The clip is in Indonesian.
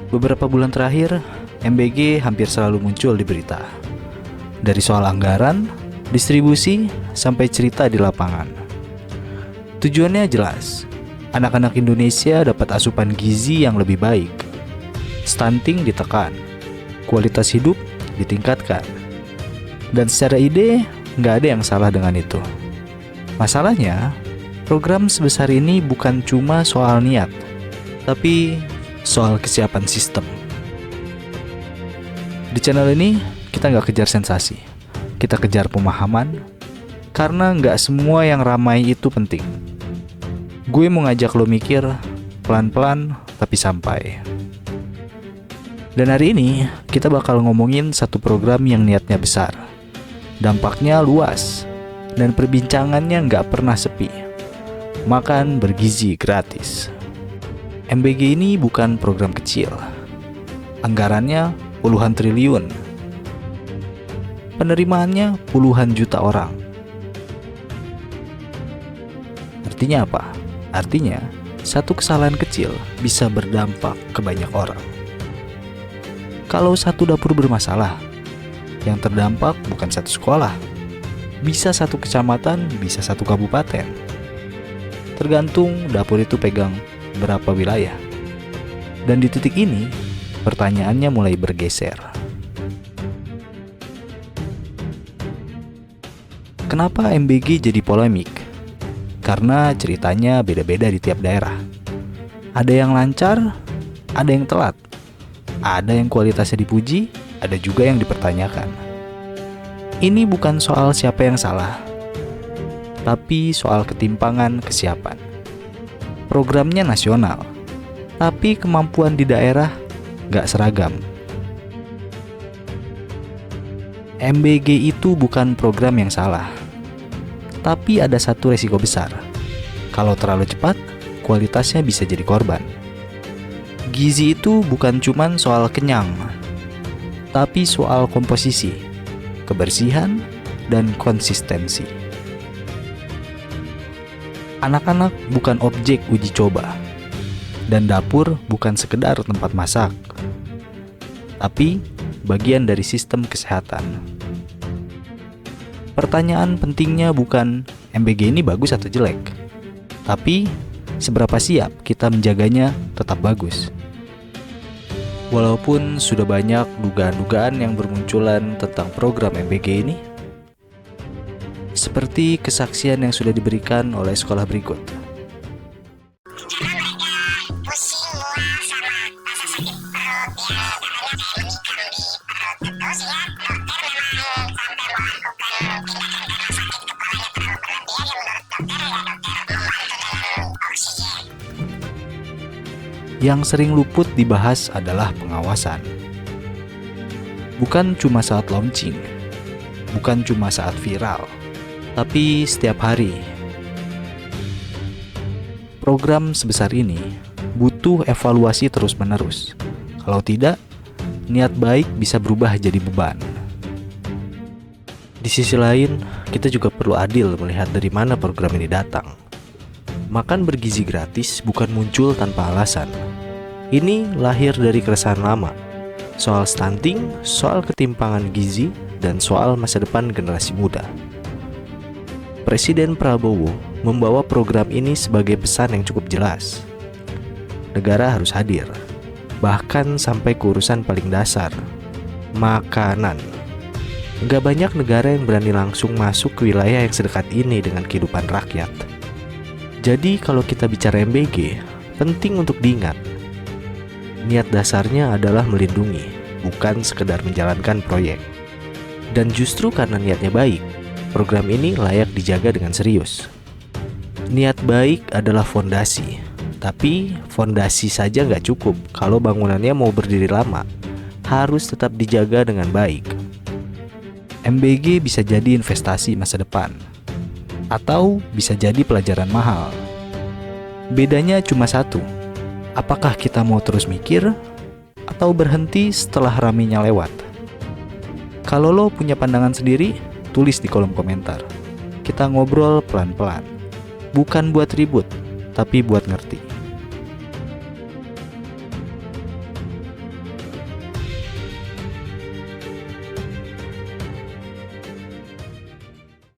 Beberapa bulan terakhir, MBG hampir selalu muncul di berita. Dari soal anggaran, distribusi, sampai cerita di lapangan. Tujuannya jelas, anak-anak Indonesia dapat asupan gizi yang lebih baik. Stunting ditekan, kualitas hidup ditingkatkan. Dan secara ide, nggak ada yang salah dengan itu. Masalahnya, program sebesar ini bukan cuma soal niat, tapi soal kesiapan sistem. Di channel ini, kita nggak kejar sensasi, kita kejar pemahaman, karena nggak semua yang ramai itu penting. Gue mau ngajak lo mikir, pelan-pelan tapi sampai. Dan hari ini, kita bakal ngomongin satu program yang niatnya besar, dampaknya luas, dan perbincangannya nggak pernah sepi. Makan bergizi gratis. MBG ini bukan program kecil. Anggarannya puluhan triliun. Penerimaannya puluhan juta orang. Artinya apa? Artinya, satu kesalahan kecil bisa berdampak ke banyak orang. Kalau satu dapur bermasalah, yang terdampak bukan satu sekolah, bisa satu kecamatan, bisa satu kabupaten. Tergantung dapur itu pegang berapa wilayah. Dan di titik ini, pertanyaannya mulai bergeser. Kenapa MBG jadi polemik? Karena ceritanya beda-beda di tiap daerah. Ada yang lancar, ada yang telat. Ada yang kualitasnya dipuji, ada juga yang dipertanyakan. Ini bukan soal siapa yang salah, tapi soal ketimpangan kesiapan. Programnya nasional, tapi kemampuan di daerah gak seragam. MBG itu bukan program yang salah, tapi ada satu resiko besar. Kalau terlalu cepat, kualitasnya bisa jadi korban. Gizi itu bukan cuma soal kenyang, tapi soal komposisi, kebersihan, dan konsistensi. Anak-anak bukan objek uji coba, dan dapur bukan sekedar tempat masak, tapi bagian dari sistem kesehatan. Pertanyaan pentingnya bukan MBG ini bagus atau jelek, tapi seberapa siap kita menjaganya tetap bagus. Walaupun sudah banyak dugaan-dugaan yang bermunculan tentang program MBG ini, seperti kesaksian yang sudah diberikan oleh sekolah berikut. Yang sering luput dibahas adalah pengawasan. Bukan cuma saat launching, bukan cuma saat viral, tapi setiap hari. Program sebesar ini butuh evaluasi terus-menerus. Kalau tidak, niat baik bisa berubah jadi beban. Di sisi lain, kita juga perlu adil melihat dari mana program ini datang. Makan bergizi gratis bukan muncul tanpa alasan. Ini lahir dari keresahan lama, soal stunting, soal ketimpangan gizi, dan soal masa depan generasi muda. Presiden Prabowo membawa program ini sebagai pesan yang cukup jelas. Negara harus hadir, bahkan sampai ke urusan paling dasar, makanan. Gak banyak negara yang berani langsung masuk ke wilayah yang sedekat ini dengan kehidupan rakyat. Jadi kalau kita bicara MBG, penting untuk diingat, niat dasarnya adalah melindungi, bukan sekedar menjalankan proyek. Dan justru karena niatnya baik, program ini layak dijaga dengan serius. Niat baik adalah fondasi, tapi fondasi saja nggak cukup kalau bangunannya mau berdiri lama. Harus tetap dijaga dengan baik. MBG bisa jadi investasi masa depan, atau bisa jadi pelajaran mahal. Bedanya cuma satu, apakah kita mau terus mikir atau berhenti setelah raminya lewat? Kalau lo punya pandangan sendiri, tulis di kolom komentar. Kita ngobrol pelan-pelan, bukan buat ribut, tapi buat ngerti.